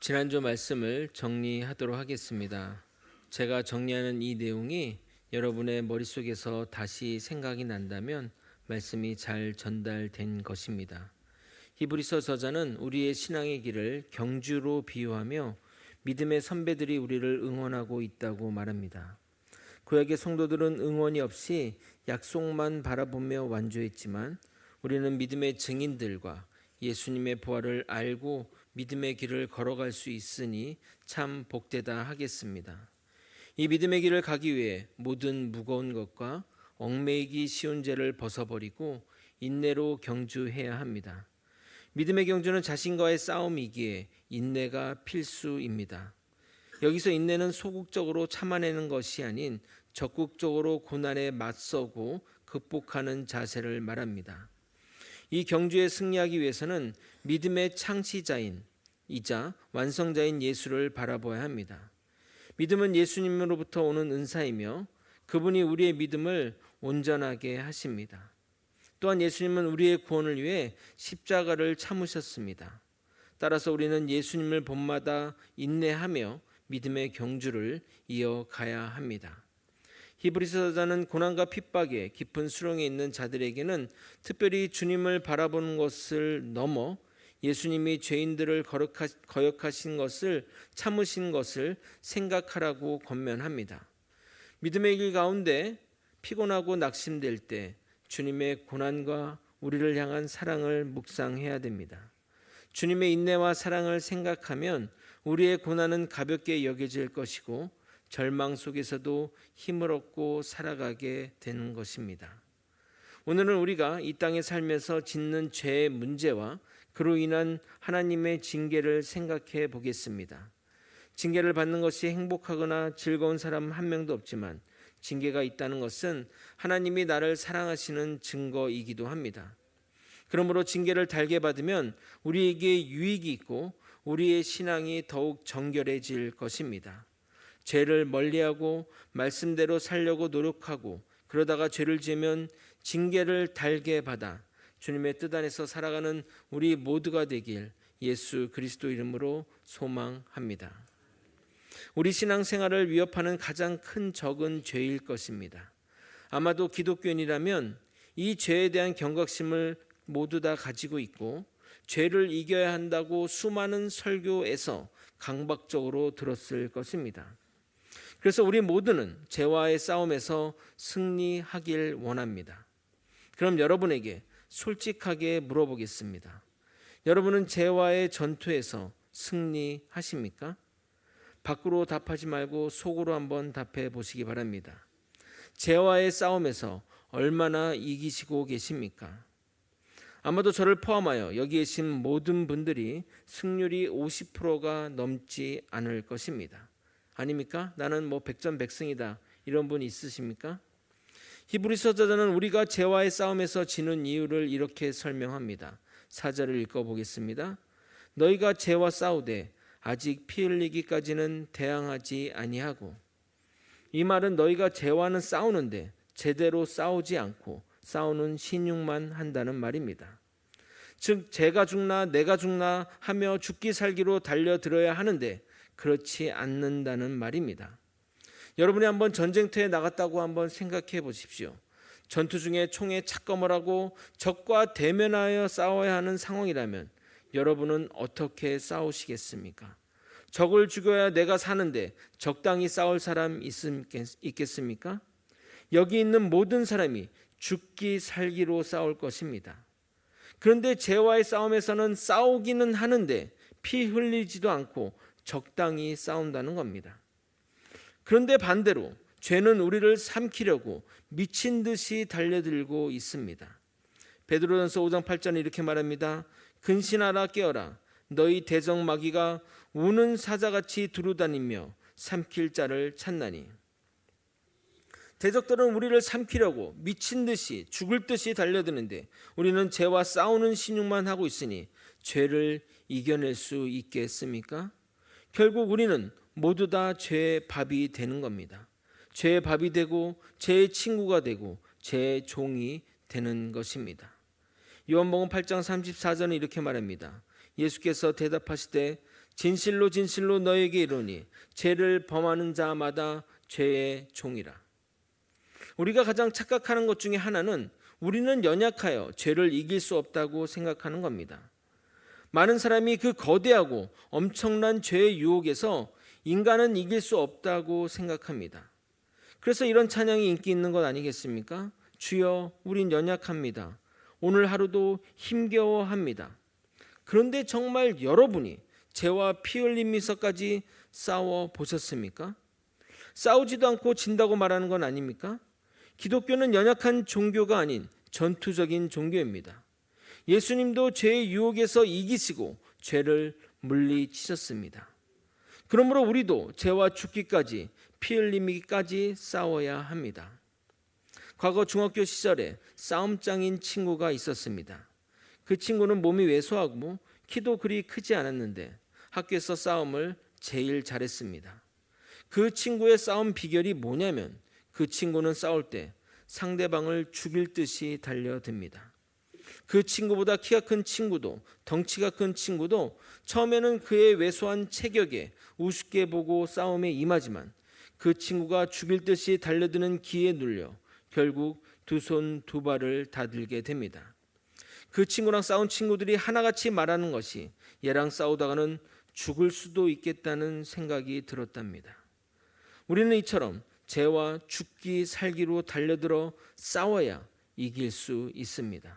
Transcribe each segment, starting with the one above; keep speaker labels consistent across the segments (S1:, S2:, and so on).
S1: 지난주 말씀을 정리하도록 하겠습니다. 제가 정리하는 이 내용이 여러분의 머릿속에서 다시 생각이 난다면 말씀이 잘 전달된 것입니다. 히브리서 저자는 우리의 신앙의 길을 경주로 비유하며 믿음의 선배들이 우리를 응원하고 있다고 말합니다. 구약의 성도들은 응원이 없이 약속만 바라보며 완주했지만 우리는 믿음의 증인들과 예수님의 부활을 알고 믿음의 길을 걸어갈 수 있으니 참 복되다 하겠습니다. 이 믿음의 길을 가기 위해 모든 무거운 것과 얽매이기 쉬운 죄를 벗어버리고 인내로 경주해야 합니다. 믿음의 경주는 자신과의 싸움이기에 인내가 필수입니다. 여기서 인내는 소극적으로 참아내는 것이 아닌 적극적으로 고난에 맞서고 극복하는 자세를 말합니다. 이 경주에 승리하기 위해서는 믿음의 창시자인 이자 완성자인 예수를 바라봐야 합니다. 믿음은 예수님으로부터 오는 은사이며 그분이 우리의 믿음을 온전하게 하십니다. 또한 예수님은 우리의 구원을 위해 십자가를 참으셨습니다. 따라서 우리는 예수님을 본마다 인내하며 믿음의 경주를 이어가야 합니다. 히브리서 저자는 고난과 핍박에 깊은 수렁에 있는 자들에게는 특별히 주님을 바라보는 것을 넘어 예수님이 죄인들을 거역하신 것을 참으신 것을 생각하라고 권면합니다. 믿음의 길 가운데 피곤하고 낙심될 때 주님의 고난과 우리를 향한 사랑을 묵상해야 됩니다. 주님의 인내와 사랑을 생각하면 우리의 고난은 가볍게 여겨질 것이고 절망 속에서도 힘을 얻고 살아가게 되는 것입니다. 오늘은 우리가 이 땅에 살면서 짓는 죄의 문제와 그로 인한 하나님의 징계를 생각해 보겠습니다. 징계를 받는 것이 행복하거나 즐거운 사람 한 명도 없지만 징계가 있다는 것은 하나님이 나를 사랑하시는 증거이기도 합니다. 그러므로 징계를 달게 받으면 우리에게 유익이 있고 우리의 신앙이 더욱 정결해질 것입니다. 죄를 멀리하고 말씀대로 살려고 노력하고 그러다가 죄를 지으면 징계를 달게 받아 주님의 뜻 안에서 살아가는 우리 모두가 되길 예수 그리스도 이름으로 소망합니다. 우리 신앙생활을 위협하는 가장 큰 적은 죄일 것입니다. 아마도 기독교인이라면 이 죄에 대한 경각심을 모두 다 가지고 있고 죄를 이겨야 한다고 수많은 설교에서 강박적으로 들었을 것입니다. 그래서 우리 모두는 죄와의 싸움에서 승리하길 원합니다. 그럼 여러분에게 솔직하게 물어보겠습니다. 여러분은 죄와의 전투에서 승리하십니까? 밖으로 답하지 말고 속으로 한번 답해 보시기 바랍니다. 죄와의 싸움에서 얼마나 이기시고 계십니까? 아마도 저를 포함하여 여기 계신 모든 분들이 승률이 50%가 넘지 않을 것입니다. 아닙니까? 나는 100전100승이다. 이런 분 있으십니까? 히브리서 저자는 우리가 죄와의 싸움에서 지는 이유를 이렇게 설명합니다. 4절을 읽어보겠습니다. 너희가 죄와 싸우되 아직 피 흘리기까지는 대항하지 아니하고. 이 말은 너희가 죄와는 싸우는데 제대로 싸우지 않고 싸우는 신용만 한다는 말입니다. 즉 죄가 죽나 내가 죽나 하며 죽기 살기로 달려들어야 하는데 그렇지 않는다는 말입니다. 여러분이 한번 전쟁터에 나갔다고 한번 생각해 보십시오. 전투 중에 총에 착검을 하고 적과 대면하여 싸워야 하는 상황이라면 여러분은 어떻게 싸우시겠습니까? 적을 죽여야 내가 사는데 적당히 싸울 사람 있겠습니까? 여기 있는 모든 사람이 죽기 살기로 싸울 것입니다. 그런데 죄와의 싸움에서는 싸우기는 하는데 피 흘리지도 않고 적당히 싸운다는 겁니다. 그런데 반대로 죄는 우리를 삼키려고 미친 듯이 달려들고 있습니다. 베드로전서 5장 8절은 이렇게 말합니다. 근신하라 깨어라 너희 대적 마귀가 우는 사자같이 두루다니며 삼킬 자를 찾나니. 대적들은 우리를 삼키려고 미친 듯이 죽을 듯이 달려드는데 우리는 죄와 싸우는 신용만 하고 있으니 죄를 이겨낼 수 있겠습니까? 결국 우리는 모두 다 죄의 밥이 되는 겁니다. 죄의 밥이 되고 죄의 친구가 되고 죄의 종이 되는 것입니다. 요한복음 8장 34절은 이렇게 말합니다. 예수께서 대답하시되 진실로 진실로 너에게 이르노니 죄를 범하는 자마다 죄의 종이라. 우리가 가장 착각하는 것 중에 하나는 우리는 연약하여 죄를 이길 수 없다고 생각하는 겁니다. 많은 사람이 그 거대하고 엄청난 죄의 유혹에서 인간은 이길 수 없다고 생각합니다. 그래서 이런 찬양이 인기 있는 것 아니겠습니까? 주여, 우린 연약합니다. 오늘 하루도 힘겨워합니다. 그런데 정말 여러분이 죄와 피 흘리면서까지 싸워 보셨습니까? 싸우지도 않고 진다고 말하는 건 아닙니까? 기독교는 연약한 종교가 아닌 전투적인 종교입니다. 예수님도 죄의 유혹에서 이기시고 죄를 물리치셨습니다. 그러므로 우리도 죄와 죽기까지 피 흘리기까지 싸워야 합니다. 과거 중학교 시절에 싸움장인 친구가 있었습니다. 그 친구는 몸이 왜소하고 키도 그리 크지 않았는데 학교에서 싸움을 제일 잘했습니다. 그 친구의 싸움 비결이 뭐냐면 그 친구는 싸울 때 상대방을 죽일 듯이 달려듭니다. 그 친구보다 키가 큰 친구도 덩치가 큰 친구도 처음에는 그의 왜소한 체격에 우습게 보고 싸움에 임하지만 그 친구가 죽일 듯이 달려드는 기에 눌려 결국 두 손 두 발을 다 들게 됩니다. 그 친구랑 싸운 친구들이 하나같이 말하는 것이 얘랑 싸우다가는 죽을 수도 있겠다는 생각이 들었답니다. 우리는 이처럼 죄와 죽기 살기로 달려들어 싸워야 이길 수 있습니다.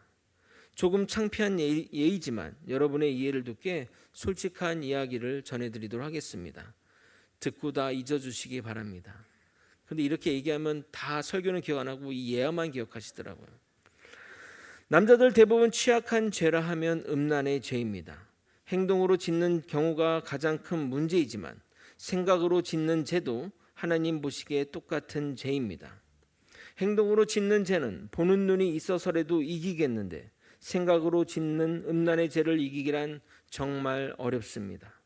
S1: 조금 창피한 예의지만 여러분의 이해를 돕게 솔직한 이야기를 전해드리도록 하겠습니다. 듣고 다 잊어주시기 바랍니다. 그런데 이렇게 얘기하면 다 설교는 기억 안 하고 이 예화만 기억하시더라고요. 남자들 대부분 취약한 죄라 하면 음란의 죄입니다. 행동으로 짓는 경우가 가장 큰 문제이지만 생각으로 짓는 죄도 하나님 보시기에 똑같은 죄입니다. 행동으로 짓는 죄는 보는 눈이 있어서라도 이기겠는데 생각으로 짓는 음란의 죄를 이기기란 정말 어렵습니다.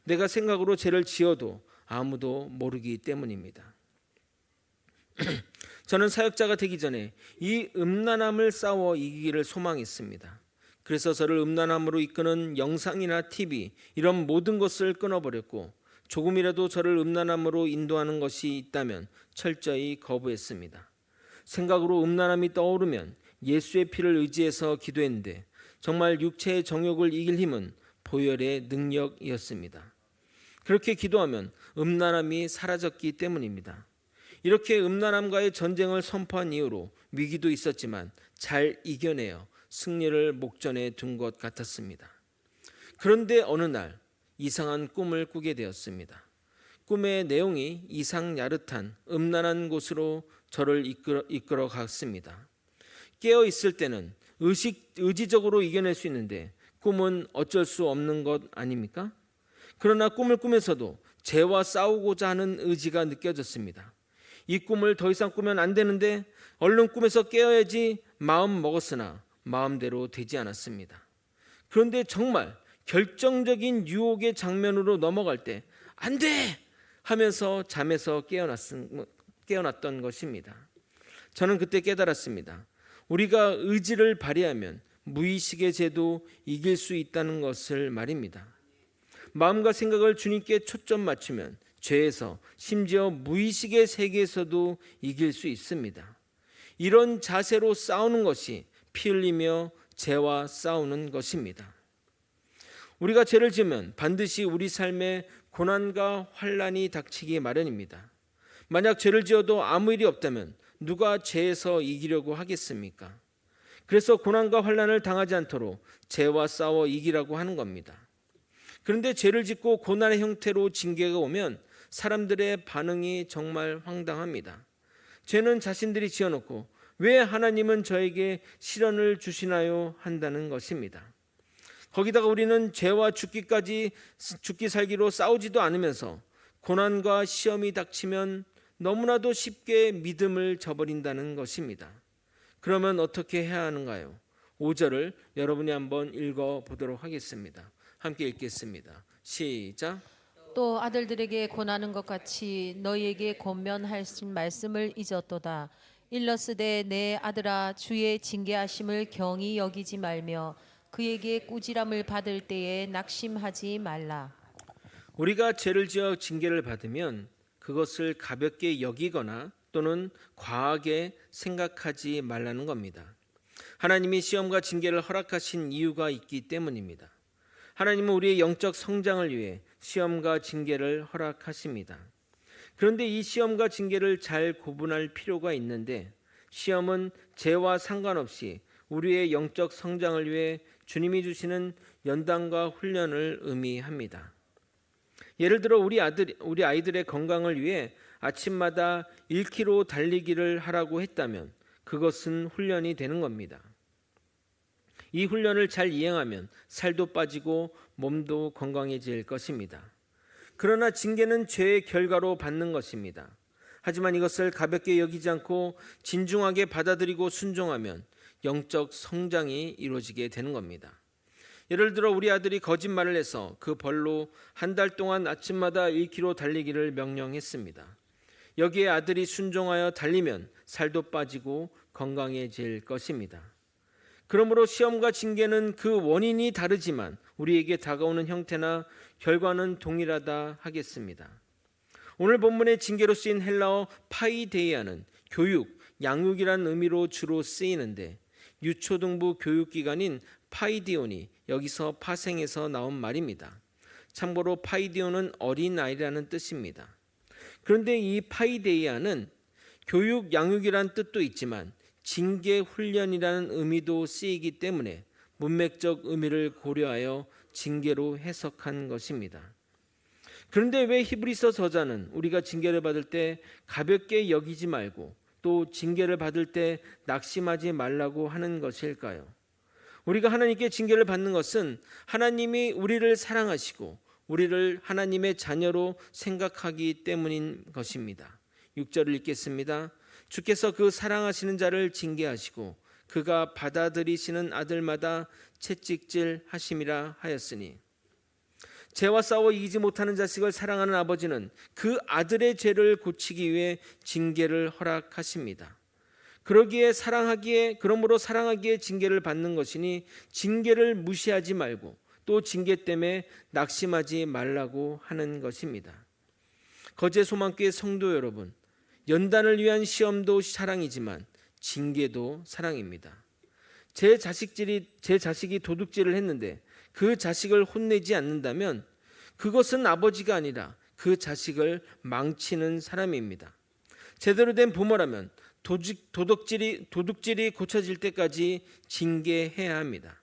S1: 내가 생각으로 죄를 지어도 아무도 모르기 때문입니다. 저는 사역자가 되기 전에 이 음란함을 싸워 이기기를 소망했습니다. 그래서 저를 음란함으로 이끄는 영상이나 TV 이런 모든 것을 끊어버렸고 조금이라도 저를 음란함으로 인도하는 것이 있다면 철저히 거부했습니다. 생각으로 음란함이 떠오르면 예수의 피를 의지해서 기도했는데 정말 육체의 정욕을 이길 힘은 보혈의 능력이었습니다. 그렇게 기도하면 음란함이 사라졌기 때문입니다. 이렇게 음란함과의 전쟁을 선포한 이후로 위기도 있었지만 잘 이겨내어 승리를 목전에 둔 것 같았습니다. 그런데 어느 날 이상한 꿈을 꾸게 되었습니다. 꿈의 내용이 이상야릇한 음란한 곳으로 저를 이끌어 갔습니다. 깨어 있을 때는 의지적으로 이겨낼 수 있는데 꿈은 어쩔 수 없는 것 아닙니까? 그러나 꿈을 꾸면서도 죄와 싸우고자 하는 의지가 느껴졌습니다. 이 꿈을 더 이상 꾸면 안 되는데 얼른 꿈에서 깨어야지 마음 먹었으나 마음대로 되지 않았습니다. 그런데 정말 결정적인 유혹의 장면으로 넘어갈 때 안 돼! 하면서 잠에서 깨어났던 것입니다. 저는 그때 깨달았습니다. 우리가 의지를 발휘하면 무의식의 죄도 이길 수 있다는 것을 말입니다. 마음과 생각을 주님께 초점 맞추면 죄에서 심지어 무의식의 세계에서도 이길 수 있습니다. 이런 자세로 싸우는 것이 피 흘리며 죄와 싸우는 것입니다. 우리가 죄를 지으면 반드시 우리 삶에 고난과 환난이 닥치기 마련입니다. 만약 죄를 지어도 아무 일이 없다면 누가 죄에서 이기려고 하겠습니까? 그래서 고난과 환난을 당하지 않도록 죄와 싸워 이기라고 하는 겁니다. 그런데 죄를 짓고 고난의 형태로 징계가 오면 사람들의 반응이 정말 황당합니다. 죄는 자신들이 지어놓고 왜 하나님은 저에게 시련을 주시나요? 한다는 것입니다. 거기다가 우리는 죄와 죽기 살기로 싸우지도 않으면서 고난과 시험이 닥치면 너무나도 쉽게 믿음을 저버린다는 것입니다. 그러면 어떻게 해야 하는가요? 5절을 여러분이 한번 읽어보도록 하겠습니다. 함께 읽겠습니다. 시작.
S2: 또 아들들에게 권하는 것 같이 너희에게 권면하신 말씀을 잊었도다. 일러스되 내 아들아 주의 징계하심을 경히 여기지 말며 그에게 꾸지람을 받을 때에 낙심하지 말라.
S1: 우리가 죄를 지어 징계를 받으면 그것을 가볍게 여기거나 또는 과하게 생각하지 말라는 겁니다. 하나님이 시험과 징계를 허락하신 이유가 있기 때문입니다. 하나님은 우리의 영적 성장을 위해 시험과 징계를 허락하십니다. 그런데 이 시험과 징계를 잘 구분할 필요가 있는데, 시험은 죄와 상관없이 우리의 영적 성장을 위해 주님이 주시는 연단과 훈련을 의미합니다. 예를 들어 우리 아이들의 건강을 위해 아침마다 1km 달리기를 하라고 했다면 그것은 훈련이 되는 겁니다. 이 훈련을 잘 이행하면 살도 빠지고 몸도 건강해질 것입니다. 그러나 징계는 죄의 결과로 받는 것입니다. 하지만 이것을 가볍게 여기지 않고 진중하게 받아들이고 순종하면 영적 성장이 이루어지게 되는 겁니다. 예를 들어 우리 아들이 거짓말을 해서 그 벌로 한 달 동안 아침마다 1km 달리기를 명령했습니다. 여기에 아들이 순종하여 달리면 살도 빠지고 건강해질 것입니다. 그러므로 시험과 징계는 그 원인이 다르지만 우리에게 다가오는 형태나 결과는 동일하다 하겠습니다. 오늘 본문의 징계로 쓰인 헬라어 파이데이아는 교육, 양육이라는 의미로 주로 쓰이는데, 유초등부 교육기관인 파이디온이 여기서 파생해서 나온 말입니다. 참고로 파이디온은 어린아이라는 뜻입니다. 그런데 이 파이데이아는 교육, 양육이라는 뜻도 있지만 징계, 훈련이라는 의미도 쓰이기 때문에 문맥적 의미를 고려하여 징계로 해석한 것입니다. 그런데 왜 히브리서 저자는 우리가 징계를 받을 때 가볍게 여기지 말고 또 징계를 받을 때 낙심하지 말라고 하는 것일까요? 우리가 하나님께 징계를 받는 것은 하나님이 우리를 사랑하시고 우리를 하나님의 자녀로 생각하기 때문인 것입니다. 6절을 읽겠습니다. 주께서 그 사랑하시는 자를 징계하시고 그가 받아들이시는 아들마다 채찍질 하심이라 하였으니, 죄와 싸워 이기지 못하는 자식을 사랑하는 아버지는 그 아들의 죄를 고치기 위해 징계를 허락하십니다. 그러므로 사랑하기에 징계를 받는 것이니 징계를 무시하지 말고 또 징계 때문에 낙심하지 말라고 하는 것입니다. 거제 소망교회 성도 여러분, 연단을 위한 시험도 사랑이지만 징계도 사랑입니다. 제 자식이 도둑질을 했는데 그 자식을 혼내지 않는다면 그것은 아버지가 아니라 그 자식을 망치는 사람입니다. 제대로 된 부모라면 도둑질이 고쳐질 때까지 징계해야 합니다.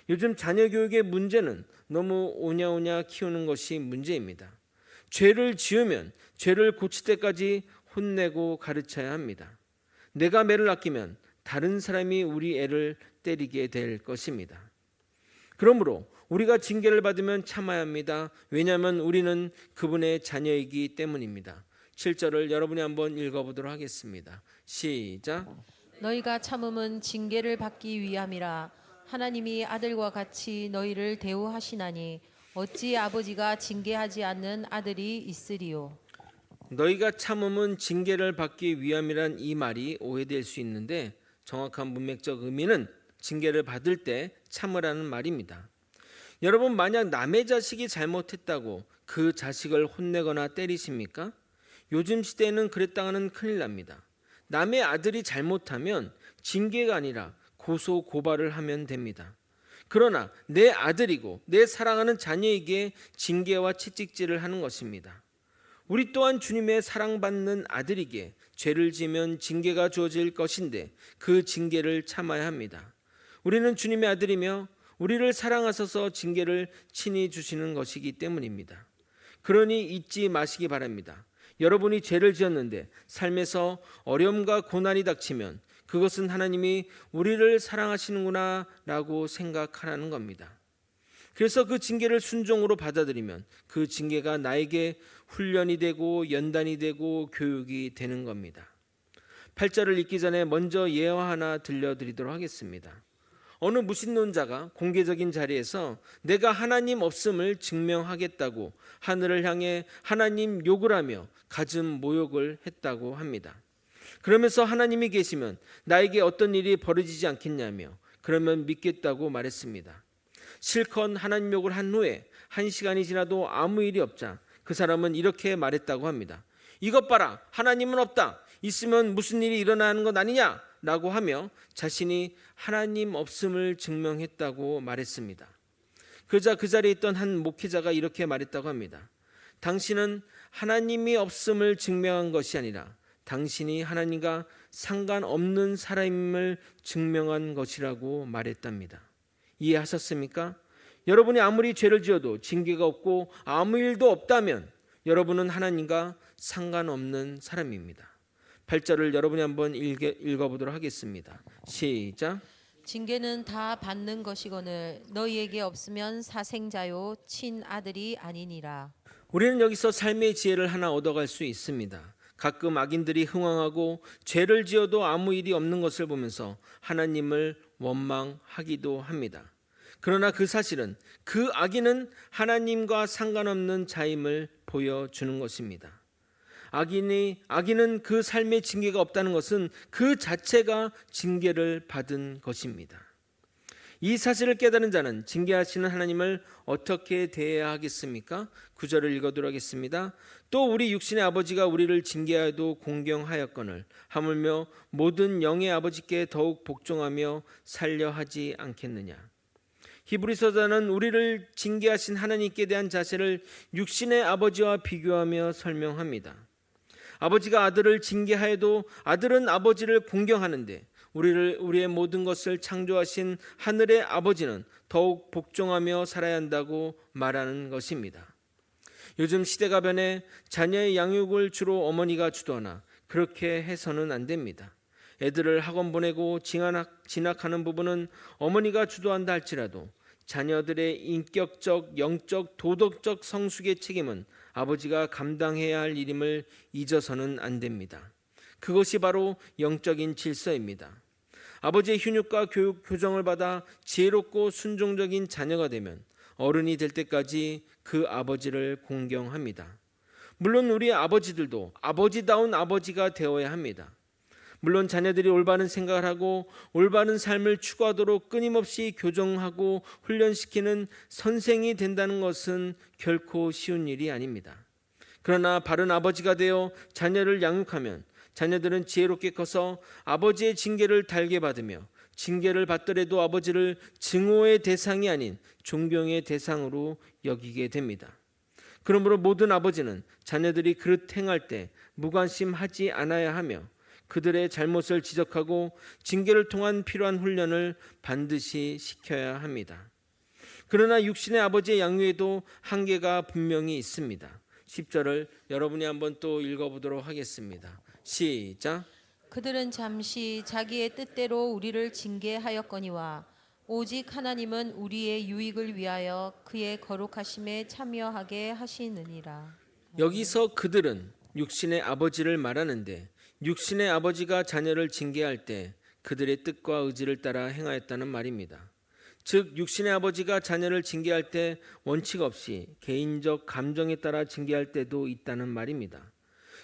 S1: 요즘 자녀 교육의 문제는 너무 오냐오냐 키우는 것이 문제입니다. 죄를 지으면 죄를 고칠 때까지 혼내고 가르쳐야 합니다. 내가 매를 아끼면 다른 사람이 우리 애를 때리게 될 것입니다. 그러므로 우리가 징계를 받으면 참아야 합니다. 왜냐하면 우리는 그분의 자녀이기 때문입니다. 7절을 여러분이 한번 읽어보도록 하겠습니다. 시작.
S2: 너희가 참음은 징계를 받기 위함이라. 하나님이 아들과 같이 너희를 대우하시나니 어찌 아버지가 징계하지 않는 아들이 있으리요.
S1: 너희가 참음은 징계를 받기 위함이란 이 말이 오해될 수 있는데, 정확한 문맥적 의미는 징계를 받을 때 참으라는 말입니다. 여러분, 만약 남의 자식이 잘못했다고 그 자식을 혼내거나 때리십니까? 요즘 시대에는 그랬다가는 큰일 납니다. 남의 아들이 잘못하면 징계가 아니라 고소 고발을 하면 됩니다. 그러나 내 아들이고 내 사랑하는 자녀에게 징계와 채찍질을 하는 것입니다. 우리 또한 주님의 사랑받는 아들에게 죄를 지면 징계가 주어질 것인데 그 징계를 참아야 합니다. 우리는 주님의 아들이며 우리를 사랑하셔서 징계를 친히 주시는 것이기 때문입니다. 그러니 잊지 마시기 바랍니다. 여러분이 죄를 지었는데 삶에서 어려움과 고난이 닥치면 그것은 하나님이 우리를 사랑하시는구나 라고 생각하라는 겁니다. 그래서 그 징계를 순종으로 받아들이면 그 징계가 나에게 훈련이 되고 연단이 되고 교육이 되는 겁니다. 8절을 읽기 전에 먼저 예화 하나 들려드리도록 하겠습니다. 어느 무신론자가 공개적인 자리에서 내가 하나님 없음을 증명하겠다고 하늘을 향해 하나님 욕을 하며 갖은 모욕을 했다고 합니다. 그러면서 하나님이 계시면 나에게 어떤 일이 벌어지지 않겠냐며 그러면 믿겠다고 말했습니다. 실컷 하나님 욕을 한 후에 1시간이 지나도 아무 일이 없자 그 사람은 이렇게 말했다고 합니다. 이것 봐라, 하나님은 없다. 있으면 무슨 일이 일어나는 것 아니냐? 라고 하며 자신이 하나님 없음을 증명했다고 말했습니다. 그러자 그 자리에 있던 한 목회자가 이렇게 말했다고 합니다. 당신은 하나님이 없음을 증명한 것이 아니라 당신이 하나님과 상관없는 사람임을 증명한 것이라고 말했답니다. 이해하셨습니까? 여러분이 아무리 죄를 지어도 징계가 없고 아무 일도 없다면 여러분은 하나님과 상관없는 사람입니다. 8절을 여러분이 한번 읽어보도록 하겠습니다. 시작.
S2: 징계는 다 받는 것이거늘 너희에게 없으면 사생자요 친아들이 아니니라.
S1: 우리는 여기서 삶의 지혜를 하나 얻어갈 수 있습니다. 가끔 악인들이 흥황하고 죄를 지어도 아무 일이 없는 것을 보면서 하나님을 원망하기도 합니다. 그러나 그 사실은 그 악인은 하나님과 상관없는 자임을 보여주는 것입니다. 악인은 그 삶의 징계가 없다는 것은 그 자체가 징계를 받은 것입니다. 이 사실을 깨달은 자는 징계하시는 하나님을 어떻게 대해야 하겠습니까? 9절을 읽어드리도록 하겠습니다. 또 우리 육신의 아버지가 우리를 징계하여도 공경하였거늘 하물며 모든 영의 아버지께 더욱 복종하며 살려 하지 않겠느냐. 히브리서자는 우리를 징계하신 하나님께 대한 자세를 육신의 아버지와 비교하며 설명합니다. 아버지가 아들을 징계하여도 아들은 아버지를 공경하는데 우리의 모든 것을 창조하신 하늘의 아버지는 더욱 복종하며 살아야 한다고 말하는 것입니다. 요즘 시대가 변해 자녀의 양육을 주로 어머니가 주도하나 그렇게 해서는 안 됩니다. 애들을 학원 보내고 진학하는 부분은 어머니가 주도한다 할지라도 자녀들의 인격적, 영적, 도덕적 성숙의 책임은 아버지가 감당해야 할 일임을 잊어서는 안 됩니다. 그것이 바로 영적인 질서입니다. 아버지의 훈육과 교육, 교정을 받아 지혜롭고 순종적인 자녀가 되면 어른이 될 때까지 그 아버지를 공경합니다. 물론 우리 아버지들도 아버지다운 아버지가 되어야 합니다. 물론 자녀들이 올바른 생각을 하고 올바른 삶을 추구하도록 끊임없이 교정하고 훈련시키는 선생이 된다는 것은 결코 쉬운 일이 아닙니다. 그러나 바른 아버지가 되어 자녀를 양육하면 자녀들은 지혜롭게 커서 아버지의 징계를 달게 받으며 징계를 받더라도 아버지를 증오의 대상이 아닌 존경의 대상으로 여기게 됩니다. 그러므로 모든 아버지는 자녀들이 그릇 행할 때 무관심하지 않아야 하며 그들의 잘못을 지적하고 징계를 통한 필요한 훈련을 반드시 시켜야 합니다. 그러나 육신의 아버지의 양육에도 한계가 분명히 있습니다. 10절을 여러분이 한번 또 읽어보도록 하겠습니다. 시작.
S2: 그들은 잠시 자기의 뜻대로 우리를 징계하였거니와 오직 하나님은 우리의 유익을 위하여 그의 거룩하심에 참여하게 하시느니라.
S1: 여기서 그들은 육신의 아버지를 말하는데 육신의 아버지가 자녀를 징계할 때 그들의 뜻과 의지를 따라 행하였다는 말입니다. 즉 육신의 아버지가 자녀를 징계할 때 원칙 없이 개인적 감정에 따라 징계할 때도 있다는 말입니다.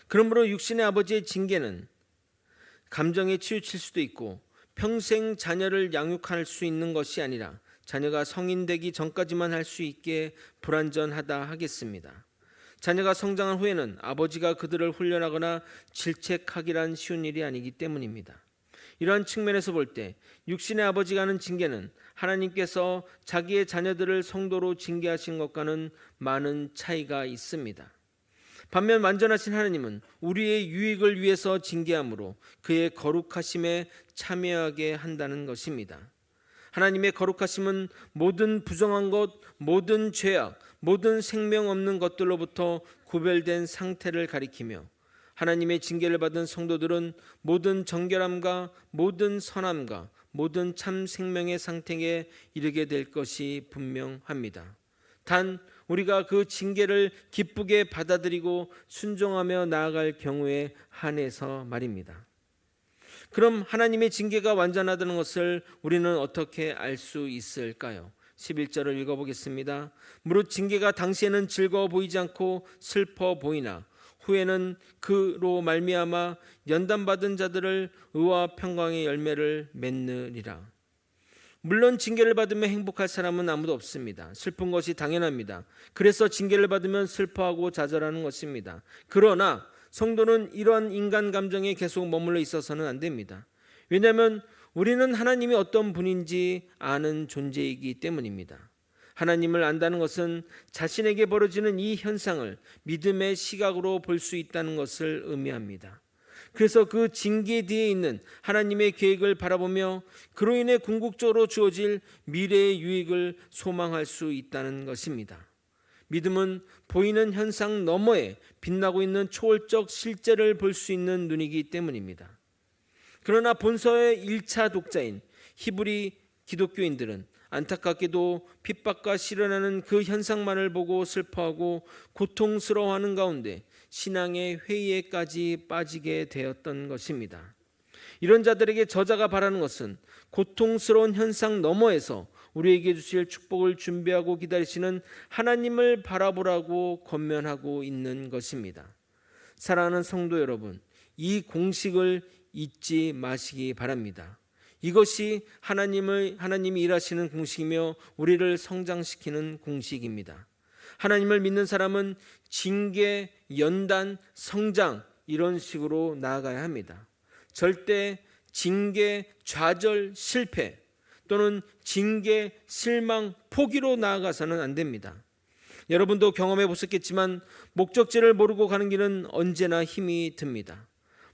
S1: 그러므로 육신의 아버지의 징계는 감정에 치우칠 수도 있고 평생 자녀를 양육할 수 있는 것이 아니라 자녀가 성인 되기 전까지만 할 수 있게 불완전하다 하겠습니다. 자녀가 성장한 후에는 아버지가 그들을 훈련하거나 질책하기란 쉬운 일이 아니기 때문입니다. 이러한 측면에서 볼 때 육신의 아버지가 하는 징계는 하나님께서 자기의 자녀들을 성도로 징계하신 것과는 많은 차이가 있습니다. 반면 완전하신 하나님은 우리의 유익을 위해서 징계함으로 그의 거룩하심에 참여하게 한다는 것입니다. 하나님의 거룩하심은 모든 부정한 것, 모든 죄악, 모든 생명 없는 것들로부터 구별된 상태를 가리키며 하나님의 징계를 받은 성도들은 모든 정결함과 모든 선함과 모든 참 생명의 상태에 이르게 될 것이 분명합니다. 단 우리가 그 징계를 기쁘게 받아들이고 순종하며 나아갈 경우에 한해서 말입니다. 그럼 하나님의 징계가 완전하다는 것을 우리는 어떻게 알 수 있을까요? 11절을 읽어보겠습니다. 무릇 징계가 당시에는 즐거워 보이지 않고 슬퍼 보이나 후에는 그로 말미암아 연단받은 자들을 의와 평강의 열매를 맺느니라. 물론 징계를 받으면 행복할 사람은 아무도 없습니다. 슬픈 것이 당연합니다. 그래서 징계를 받으면 슬퍼하고 좌절하는 것입니다. 그러나 성도는 이러한 인간 감정에 계속 머물러 있어서는 안 됩니다. 왜냐하면 우리는 하나님이 어떤 분인지 아는 존재이기 때문입니다. 하나님을 안다는 것은 자신에게 벌어지는 이 현상을 믿음의 시각으로 볼 수 있다는 것을 의미합니다. 그래서 그 징계 뒤에 있는 하나님의 계획을 바라보며 그로 인해 궁극적으로 주어질 미래의 유익을 소망할 수 있다는 것입니다. 믿음은 보이는 현상 너머에 빛나고 있는 초월적 실제를 볼 수 있는 눈이기 때문입니다. 그러나 본서의 1차 독자인 히브리 기독교인들은 안타깝게도 핍박과 실현하는 그 현상만을 보고 슬퍼하고 고통스러워하는 가운데 신앙의 회의에까지 빠지게 되었던 것입니다. 이런 자들에게 저자가 바라는 것은 고통스러운 현상 너머에서 우리에게 주실 축복을 준비하고 기다리시는 하나님을 바라보라고 권면하고 있는 것입니다. 사랑하는 성도 여러분, 이 공식을 잊지 마시기 바랍니다. 이것이 하나님이 일하시는 공식이며 우리를 성장시키는 공식입니다. 하나님을 믿는 사람은 징계, 연단, 성장 이런 식으로 나아가야 합니다. 절대 징계, 좌절, 실패 또는 징계, 실망, 포기로 나아가서는 안 됩니다. 여러분도 경험해 보셨겠지만 목적지를 모르고 가는 길은 언제나 힘이 듭니다.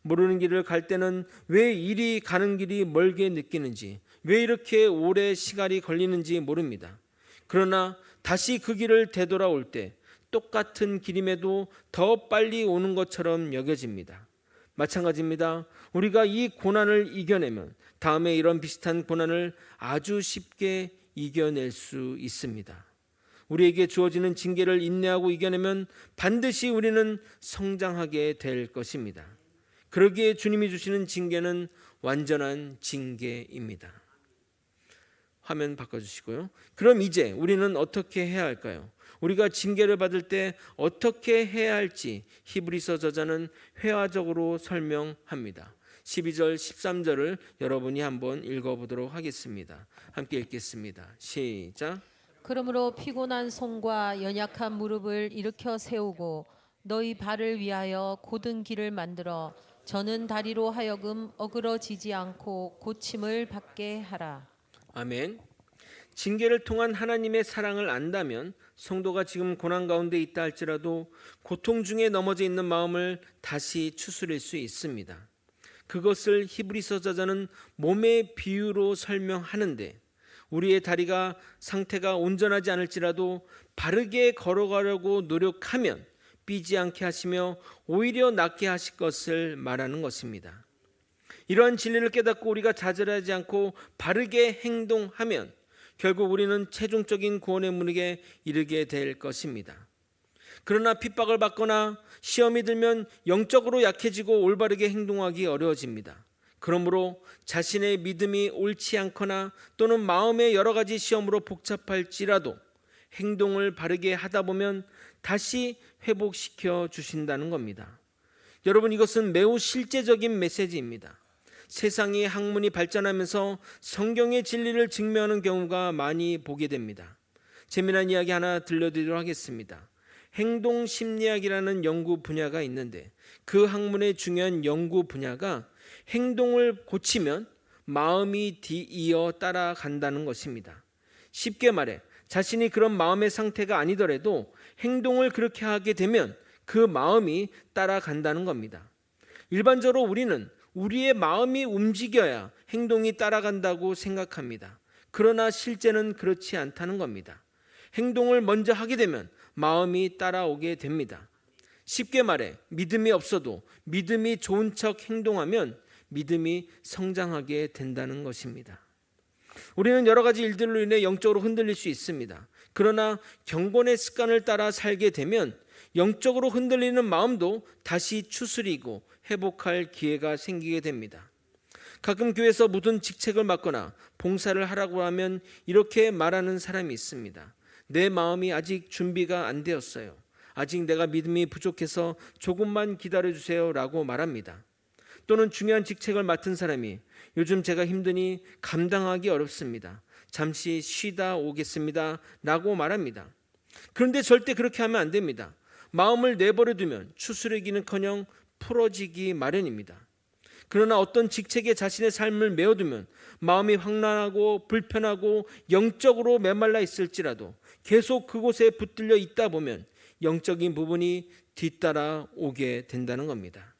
S1: 모르는 길을 갈 때는 왜 이리 가는 길이 멀게 느끼는지, 왜 이렇게 오래 시간이 걸리는지 모릅니다. 그러나 다시 그 길을 되돌아올 때 똑같은 길임에도 더 빨리 오는 것처럼 여겨집니다. 마찬가지입니다. 우리가 이 고난을 이겨내면 다음에 이런 비슷한 고난을 아주 쉽게 이겨낼 수 있습니다. 우리에게 주어지는 징계를 인내하고 이겨내면 반드시 우리는 성장하게 될 것입니다. 그러기에 주님이 주시는 징계는 완전한 징계입니다. 화면 바꿔주시고요. 그럼 이제 우리는 어떻게 해야 할까요? 우리가 징계를 받을 때 어떻게 해야 할지 히브리서 저자는 회화적으로 설명합니다. 12절 13절을 여러분이 한번 읽어보도록 하겠습니다. 함께 읽겠습니다. 시작.
S2: 그러므로 피곤한 손과 연약한 무릎을 일으켜 세우고 너희 발을 위하여 곧은 길을 만들어 저는 다리로 하여금 어그러지지 않고 고침을 받게 하라.
S1: 아멘. 징계를 통한 하나님의 사랑을 안다면 성도가 지금 고난 가운데 있다 할지라도 고통 중에 넘어져 있는 마음을 다시 추스릴 수 있습니다. 그것을 히브리서 저자는 몸의 비유로 설명하는데 우리의 다리가 상태가 온전하지 않을지라도 바르게 걸어가려고 노력하면 삐지 않게 하시며 오히려 낫게 하실 것을 말하는 것입니다. 이러한 진리를 깨닫고 우리가 좌절하지 않고 바르게 행동하면 결국 우리는 최종적인 구원의 문에 이르게 될 것입니다. 그러나 핍박을 받거나 시험이 들면 영적으로 약해지고 올바르게 행동하기 어려워집니다. 그러므로 자신의 믿음이 옳지 않거나 또는 마음의 여러 가지 시험으로 복잡할지라도 행동을 바르게 하다 보면 다시 회복시켜 주신다는 겁니다. 여러분, 이것은 매우 실제적인 메시지입니다. 세상이 학문이 발전하면서 성경의 진리를 증명하는 경우가 많이 보게 됩니다. 재미난 이야기 하나 들려드리도록 하겠습니다. 행동심리학이라는 연구 분야가 있는데 그 학문의 중요한 연구 분야가 행동을 고치면 마음이 뒤이어 따라간다는 것입니다. 쉽게 말해 자신이 그런 마음의 상태가 아니더라도 행동을 그렇게 하게 되면 그 마음이 따라간다는 겁니다. 일반적으로 우리는 우리의 마음이 움직여야 행동이 따라간다고 생각합니다. 그러나 실제는 그렇지 않다는 겁니다. 행동을 먼저 하게 되면 마음이 따라오게 됩니다. 쉽게 말해 믿음이 없어도 믿음이 좋은 척 행동하면 믿음이 성장하게 된다는 것입니다. 우리는 여러 가지 일들로 인해 영적으로 흔들릴 수 있습니다. 그러나 경건의 습관을 따라 살게 되면 영적으로 흔들리는 마음도 다시 추스리고 회복할 기회가 생기게 됩니다. 가끔 교회에서 무슨 직책을 맡거나 봉사를 하라고 하면 이렇게 말하는 사람이 있습니다. 내 마음이 아직 준비가 안 되었어요. 아직 내가 믿음이 부족해서 조금만 기다려주세요 라고 말합니다. 또는 중요한 직책을 맡은 사람이 요즘 제가 힘드니 감당하기 어렵습니다. 잠시 쉬다 오겠습니다 라고 말합니다. 그런데 절대 그렇게 하면 안 됩니다. 마음을 내버려두면 추스르기는커녕 풀어지기 마련입니다. 그러나 어떤 직책에 자신의 삶을 메워두면 마음이 황란하고 불편하고 영적으로 메말라 있을지라도 계속 그곳에 붙들려 있다 보면 영적인 부분이 뒤따라 오게 된다는 겁니다.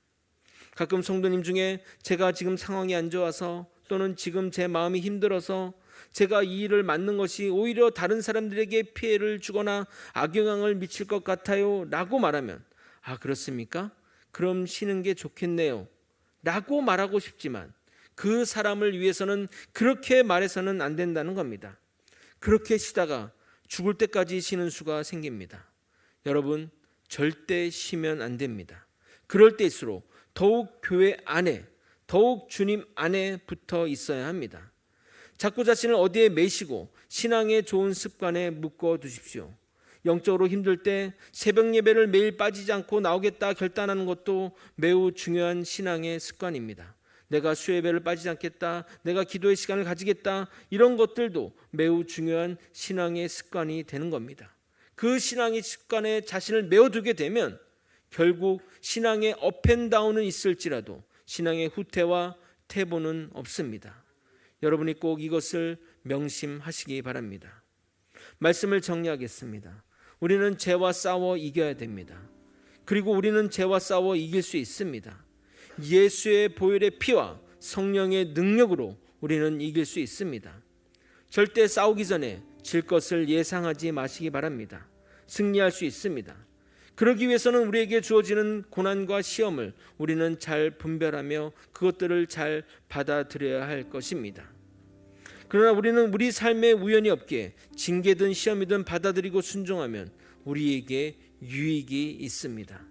S1: 가끔 성도님 중에 제가 지금 상황이 안 좋아서 또는 지금 제 마음이 힘들어서 제가 이 일을 맡는 것이 오히려 다른 사람들에게 피해를 주거나 악영향을 미칠 것 같아요 라고 말하면 아 그렇습니까? 그럼 쉬는 게 좋겠네요 라고 말하고 싶지만 그 사람을 위해서는 그렇게 말해서는 안 된다는 겁니다. 그렇게 쉬다가 죽을 때까지 쉬는 수가 생깁니다. 여러분 절대 쉬면 안 됩니다. 그럴 때일수록 더욱 교회 안에 더욱 주님 안에 붙어 있어야 합니다. 자꾸 자신을 어디에 매시고 신앙의 좋은 습관에 묶어 두십시오. 영적으로 힘들 때 새벽 예배를 매일 빠지지 않고 나오겠다 결단하는 것도 매우 중요한 신앙의 습관입니다. 내가 수요예배를 빠지지 않겠다, 내가 기도의 시간을 가지겠다, 이런 것들도 매우 중요한 신앙의 습관이 되는 겁니다. 그 신앙의 습관에 자신을 메워두게 되면 결국 신앙의 업앤다운은 있을지라도 신앙의 후퇴와 퇴보는 없습니다. 여러분이 꼭 이것을 명심하시기 바랍니다. 말씀을 정리하겠습니다. 우리는 죄와 싸워 이겨야 됩니다. 그리고 우리는 죄와 싸워 이길 수 있습니다. 예수의 보혈의 피와 성령의 능력으로 우리는 이길 수 있습니다. 절대 싸우기 전에 질 것을 예상하지 마시기 바랍니다. 승리할 수 있습니다. 그러기 위해서는 우리에게 주어지는 고난과 시험을 우리는 잘 분별하며 그것들을 잘 받아들여야 할 것입니다. 그러나 우리는 우리 삶에 우연이 없게 징계든 시험이든 받아들이고 순종하면 우리에게 유익이 있습니다.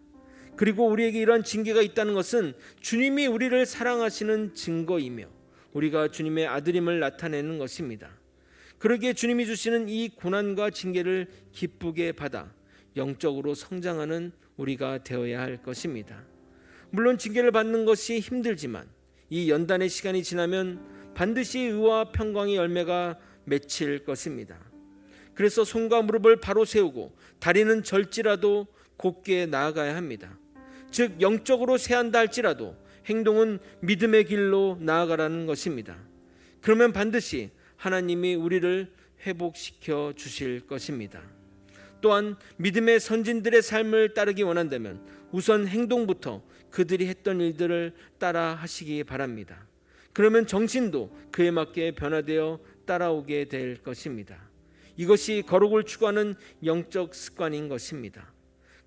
S1: 그리고 우리에게 이런 징계가 있다는 것은 주님이 우리를 사랑하시는 증거이며 우리가 주님의 아들임을 나타내는 것입니다. 그러기에 주님이 주시는 이 고난과 징계를 기쁘게 받아 영적으로 성장하는 우리가 되어야 할 것입니다. 물론 징계를 받는 것이 힘들지만 이 연단의 시간이 지나면 반드시 의와 평강의 열매가 맺힐 것입니다. 그래서 손과 무릎을 바로 세우고 다리는 절지라도 곧게 나아가야 합니다. 즉 영적으로 세한다 할지라도 행동은 믿음의 길로 나아가라는 것입니다. 그러면 반드시 하나님이 우리를 회복시켜 주실 것입니다. 또한 믿음의 선진들의 삶을 따르기 원한다면 우선 행동부터 그들이 했던 일들을 따라 하시기 바랍니다. 그러면 정신도 그에 맞게 변화되어 따라오게 될 것입니다. 이것이 거룩을 추구하는 영적 습관인 것입니다.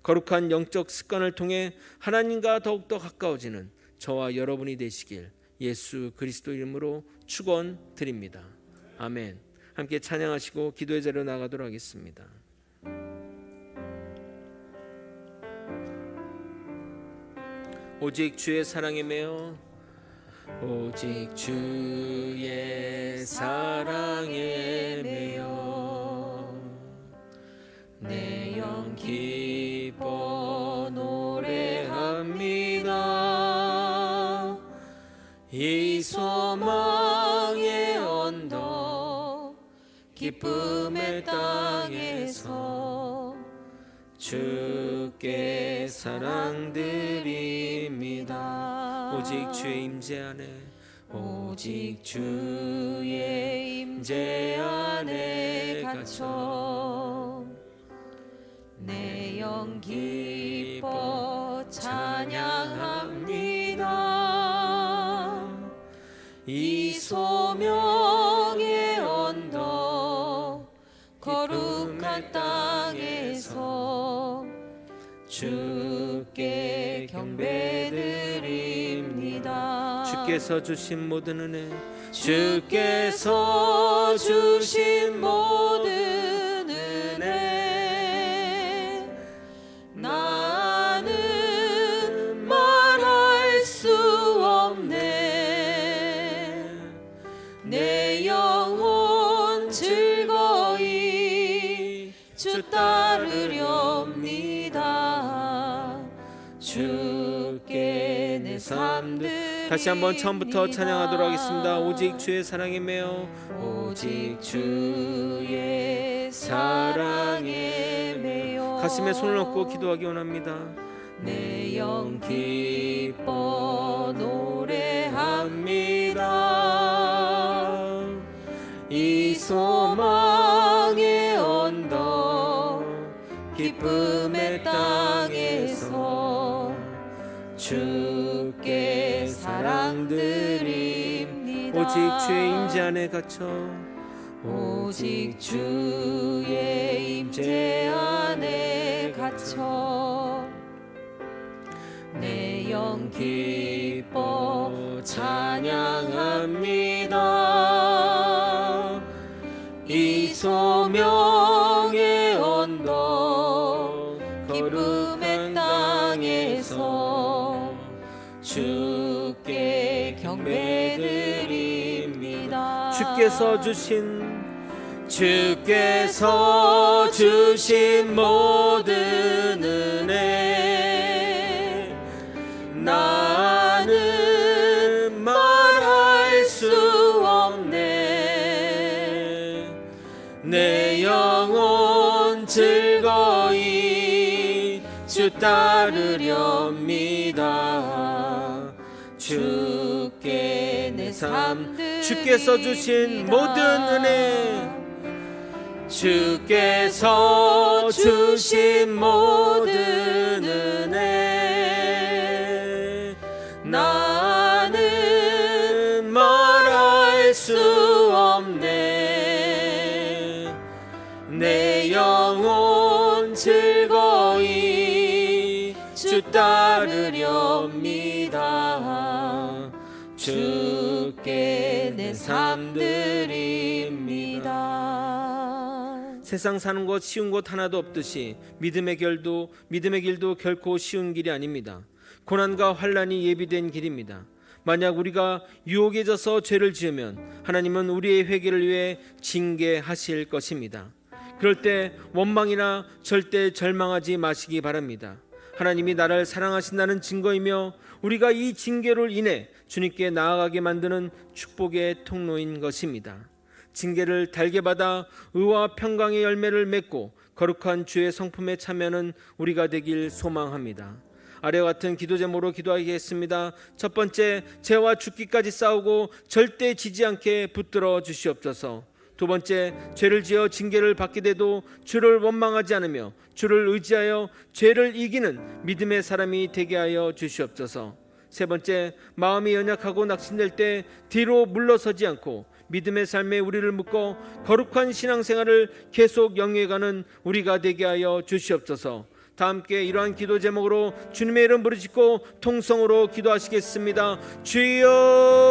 S1: 거룩한 영적 습관을 통해 하나님과 더욱더 가까워지는 저와 여러분이 되시길 예수 그리스도 이름으로 축원드립니다. 아멘. 함께 찬양하시고 기도의 자리로 나가도록 하겠습니다. 오직 주의 사랑에 매여 오직 주의 사랑에 매여 내 영 기뻐 노래합니다. 이 소망의 언덕 기쁨의 땅에서 주께 사랑드립니다. 오직 주의 임재 안에 오직 주의 임재 안에 갇혀 내 영 기뻐 찬양합니다. 이 소명의 언덕 거룩한 땅에서 주께 경배드립니다. 주께서 주신 모든 은혜 주께서 주신 모든 은혜 나는 말할 수 없네. 내 영혼 즐거이 주 따르렵니다. 주께 내 삶 다시 한번 처음부터 찬양하도록 하겠습니다. 오직 주의 사랑에 매여
S2: 오직 주의 사랑에 매여
S1: 가슴에 손을 얹고 기도하기 원합니다.
S2: 내 영 기뻐 노래합니다. 이 소망의 언덕 기쁨의 땅에서 주께 사랑드립니다.
S1: 오직 주의 임재 안에 갇혀
S2: 오직 주의 임재 안에 갇혀 내 영 기뻐 찬양합니다. 이 소명의 언덕 기쁨의 땅에서 주께 경배드립니다.
S1: 주께서 주신 모든 은혜 나는 말할 수 없네. 내 영혼 즐거이 주 따르렵니다. 주께 내 삶 주께서 주신 모든 은혜 주께서 주신 모든 은혜 나는 말할 수 없네. 내 영혼 즐거이 주 따르렵니다. 주께 내 삶 드립니다. 세상 사는 것 쉬운 것 하나도 없듯이 믿음의 길도 결코 쉬운 길이 아닙니다. 고난과 환난이 예비된 길입니다. 만약 우리가 유혹에 져서 죄를 지으면 하나님은 우리의 회개를 위해 징계하실 것입니다. 그럴 때 원망이나 절대 절망하지 마시기 바랍니다. 하나님이 나를 사랑하신다는 증거이며 우리가 이 징계로 인해 주님께 나아가게 만드는 축복의 통로인 것입니다. 징계를 달게 받아 의와 평강의 열매를 맺고 거룩한 주의 성품에 참여하는 우리가 되길 소망합니다. 아래와 같은 기도 제목으로 기도하겠습니다. 첫 번째, 죄와 죽기까지 싸우고 절대 지지 않게 붙들어 주시옵소서. 두 번째, 죄를 지어 징계를 받게 돼도 주를 원망하지 않으며 주를 의지하여 죄를 이기는 믿음의 사람이 되게 하여 주시옵소서. 세 번째, 마음이 연약하고 낙심될 때 뒤로 물러서지 않고 믿음의 삶에 우리를 묶어 거룩한 신앙생활을 계속 영위해가는 우리가 되게 하여 주시옵소서. 다 함께 이러한 기도 제목으로 주님의 이름 부르짖고 통성으로 기도하시겠습니다.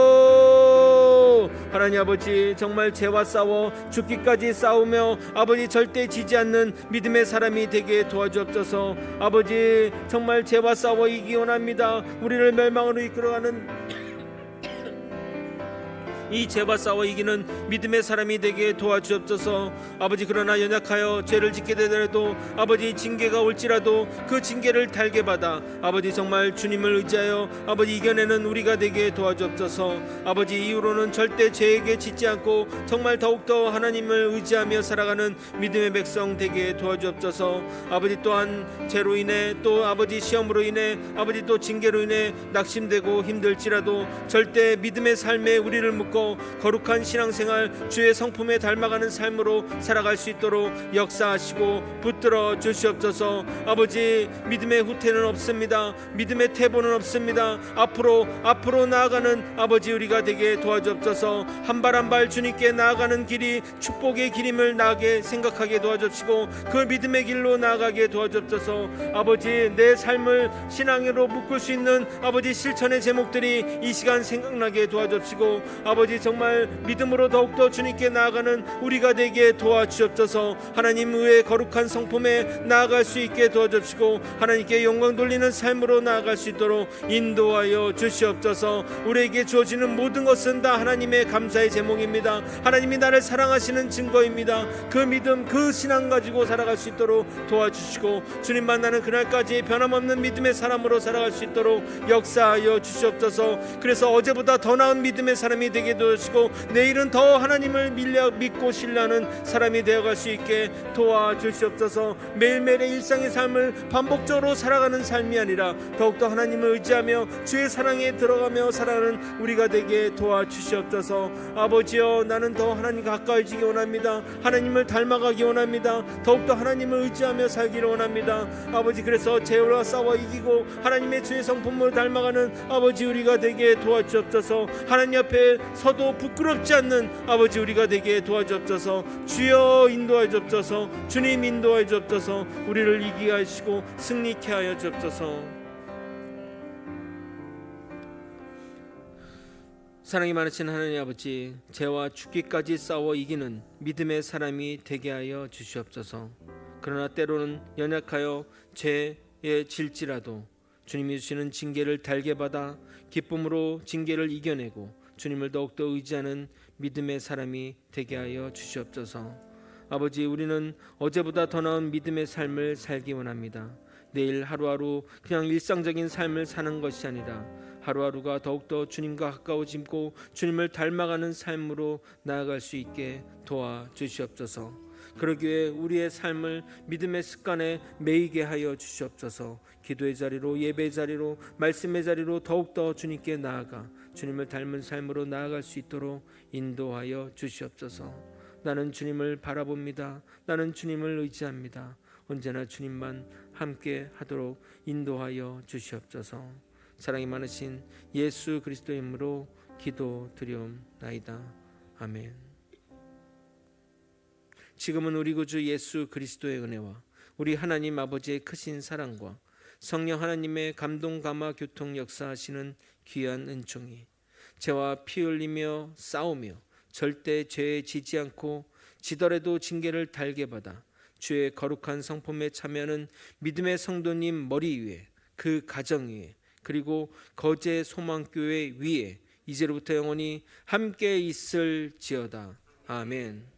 S1: 주여, 하나님 아버지, 정말 죄와 싸워 죽기까지 싸우며 아버지 절대 지지 않는 믿음의 사람이 되게 도와주옵소서. 아버지, 정말 죄와 싸워 이기기 원합니다. 우리를 멸망으로 이끌어가는 이 죄와 싸워 이기는 믿음의 사람이 되게 도와주옵소서. 아버지, 그러나 연약하여 죄를 짓게 되더라도 아버지 징계가 올지라도 그 징계를 달게 받아 아버지 정말 주님을 의지하여 아버지 이겨내는 우리가 되게 도와주옵소서. 아버지, 이후로는 절대 죄에게 짓지 않고 정말 더욱더 하나님을 의지하며 살아가는 믿음의 백성 되게 도와주옵소서. 아버지, 또한 죄로 인해 또 아버지 시험으로 인해 아버지 또 징계로 인해 낙심되고 힘들지라도 절대 믿음의 삶에 우리를 묶고 거룩한 신앙생활 주의 성품에 닮아가는 삶으로 살아갈 수 있도록 역사하시고 붙들어 주시옵소서. 아버지, 믿음의 후퇴는 없습니다. 믿음의 퇴보는 없습니다. 앞으로 나아가는 아버지 우리가 되게 도와주옵소서. 한 발 한 발 주님께 나아가는 길이 축복의 길임을 나게 생각하게 도와주시고 그 믿음의 길로 나아가게 도와주옵소서. 아버지, 내 삶을 신앙으로 묶을 수 있는 아버지 실천의 제목들이 이 시간 생각나게 도와주시고 아버지 아버지 정말 믿음으로 더욱더 주님께 나아가는 우리가 되게 도와주옵소서. 하나님 의의 거룩한 성품에 나아갈 수 있게 도와주시고 하나님께 영광 돌리는 삶으로 나아갈 수 있도록 인도하여 주시옵소서. 우리에게 주어지는 모든 것은 다 하나님의 감사의 제목입니다. 하나님이 나를 사랑하시는 증거입니다. 그 믿음, 그 신앙 가지고 살아갈 수 있도록 도와주시고 주님 만나는 그날까지 변함없는 믿음의 사람으로 살아갈 수 있도록 역사하여 주시옵소서. 그래서 어제보다 더 나은 믿음의 사람이 되게 도와주시고 내일은 더 하나님을 믿고 신뢰하는 사람이 되어갈 수 있게 도와주시옵소서. 매일매일의 일상의 삶을 반복적으로 살아가는 삶이 아니라 더욱더 하나님을 의지하며 주의 사랑에 들어가며 살아가는 우리가 되게 도와주시옵소서. 아버지여, 나는 더 하나님 가까워지기 원합니다. 하나님을 닮아가기 원합니다. 더욱더 하나님을 의지하며 살기를 원합니다. 아버지, 그래서 죄와 싸워 이기고 하나님의 주의 성품으로 닮아가는 아버지 우리가 되게 도와주옵소서. 하나님 앞에 서도 부끄럽지 않는 아버지 우리가 되게 도와주옵소서. 주여 인도하여 주옵소서. 주님 인도하여 주옵소서. 우리를 이기게 하시고 승리케 하여 주옵소서. 사랑이 많으신 하나님 아버지, 죄와 죽기까지 싸워 이기는 믿음의 사람이 되게 하여 주시옵소서. 그러나 때로는 연약하여 죄에 질지라도 주님이 주시는 징계를 달게 받아 기쁨으로 징계를 이겨내고 주님을 더욱더 의지하는 믿음의 사람이 되게 하여 주시옵소서. 아버지, 우리는 어제보다 더 나은 믿음의 삶을 살기 원합니다. 내일 하루하루 그냥 일상적인 삶을 사는 것이 아니라 하루하루가 더욱더 주님과 가까워지고 주님을 닮아가는 삶으로 나아갈 수 있게 도와주시옵소서. 그러기 위해 우리의 삶을 믿음의 습관에 매이게 하여 주시옵소서. 기도의 자리로, 예배의 자리로, 말씀의 자리로 더욱더 주님께 나아가 주님을 닮은 삶으로 나아갈 수 있도록 인도하여 주시옵소서. 나는 주님을 바라봅니다. 나는 주님을 의지합니다. 언제나 주님만 함께 하도록 인도하여 주시옵소서. 사랑이 많으신 예수 그리스도의 이름으로 기도드리옵나이다. 아멘. 지금은 우리 구주 예수 그리스도의 은혜와 우리 하나님 아버지의 크신 사랑과 성령 하나님의 감동 감화 교통 역사하시는 귀한 은총이 죄와 피 흘리며 싸우며 절대 죄에 지지 않고 지더라도 징계를 달게 받아 주의 거룩한 성품에 참여하는 믿음의 성도님 머리 위에, 그 가정 위에, 그리고 거제 소망교회 위에 이제로부터 영원히 함께 있을지어다. 아멘.